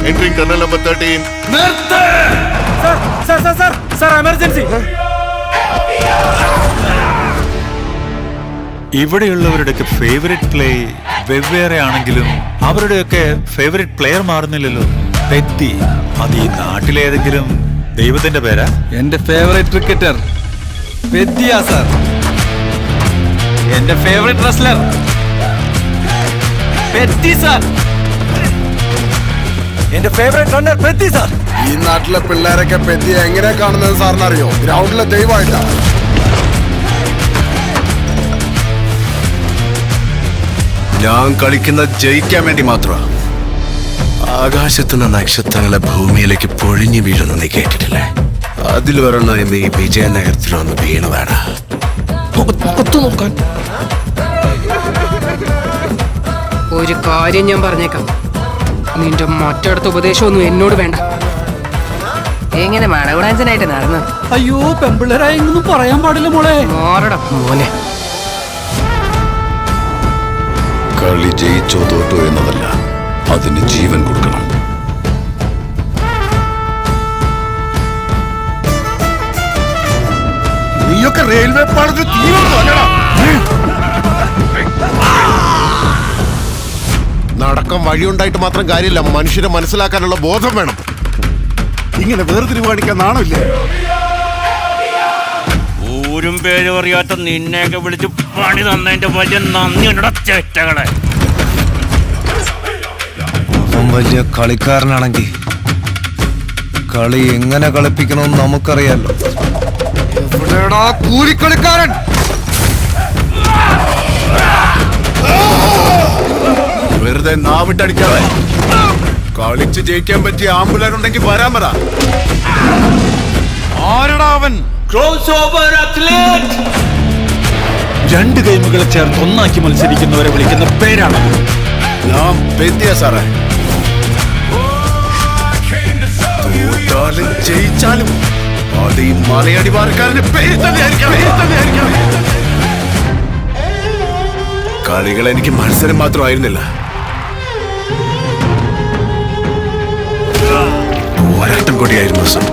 Entering tunnel number 13. Sir, emergency. ഇവിടെയുള്ളവരുടെയൊക്കെ favourite play വെവ്വേറെ ആണെങ്കിലും അവരുടെയൊക്കെ ഫേവറേറ്റ് പ്ലെയർ മാറുന്നില്ലല്ലോ. പെത്തി, അത് ഈ നാട്ടിലേതെങ്കിലും ദൈവത്തിന്റെ പേരാ? എന്റെ ഫേവറേറ്റ് ക്രിക്കറ്റർ പെത്തിയാ സാർ. എന്റെ ഫേവറേറ്റ് റെസ്ലർ പെത്തി സാർ. എന്റെ ഫേവറേറ്റ് റണ്ണർ പെത്തി സാർ. ഈ നാട്ടിലെ പിള്ളേരൊക്കെ പെത്തിയെ എങ്ങനെയാ കാണുന്നത് സാറിനറിയോ? ഗ്രൗണ്ടിലെ ദൈവമായിട്ടാ. ഞാൻ കളിക്കുന്നത് ജയിക്കാൻ വേണ്ടി മാത്രമാണ്. ആകാശത്തുനിന്ന് നക്ഷത്രങ്ങളെ ഭൂമിയിലേക്ക് പൊഴിഞ്ഞു വീഴുന്ന നീ കേട്ടിട്ടില്ലേ? അതിൽ ഒരെണ്ണം ഈ വിജയനഗരത്തിൽ വന്ന് വീണതാണ്. നോക്കാൻ ഒരു കാര്യം ഞാൻ പറഞ്ഞേക്കാം, നിന്റെ മറ്റടുത്ത ഉപദേശമൊന്നും എന്നോട് വേണ്ട. എങ്ങനെ മടകുടാഞ്ചനായിട്ട് നടന്നു? അയ്യോ, പെമ്പിള്ളേരായൊന്നും പറയാൻ പാടില്ല മോളെ. മാറടാ മോനെ. കളി ജയിച്ചോ തോറ്റോ എന്നതല്ല, അതിന് ജീവൻ കൊടുക്കണം. നീയൊക്കെ റെയിൽവേ പാളത്തിൽ നടക്കം വഴിയുണ്ടായിട്ട് മാത്രം കാര്യമില്ല, മനുഷ്യരെ മനസ്സിലാക്കാനുള്ള ബോധം വേണം. ഇങ്ങനെ വേർതിരിവ് കാണിക്കാൻ നാണില്ലേ? ഊരും പേരും അറിയാത്ത നിന്നെയൊക്കെ വിളിച്ച് പണി തന്നതിന്റെ വലിയ നന്ദിയുണ്ടോ ചേറ്റകളെ. അവൻ വലിയ കളിക്കാരനാണെങ്കിൽ കളി എങ്ങനെ കളിപ്പിക്കണമെന്ന് നമുക്കറിയാലോ. എവിടെടാ കൂലിക്കളിക്കാരൻ? വെറുതെ നാവിട്ടടിക്കാതെ കളിച്ച് ജയിക്കാൻ പറ്റിയ ആമ്പുലരുണ്ടെങ്കിൽ വരാൻ പറ. ആരടാ അവൻ? രണ്ട് ഗെയിമുകളെ ചേർത്ത് ഒന്നാക്കി മത്സരിക്കുന്നവരെ വിളിക്കുന്ന പേരാണ്. ഞാൻ പെത്തിയ സാറേ. തോറ്റാലും ജയിച്ചാലും അത് ഈ മലയടിവാരക്കാരന്റെ പേര് തന്നെയായിരിക്കണം. കളികൾ എനിക്ക് മത്സരം മാത്രമായിരുന്നില്ല, പോരാട്ടം കൂടിയായിരുന്നു സാർ.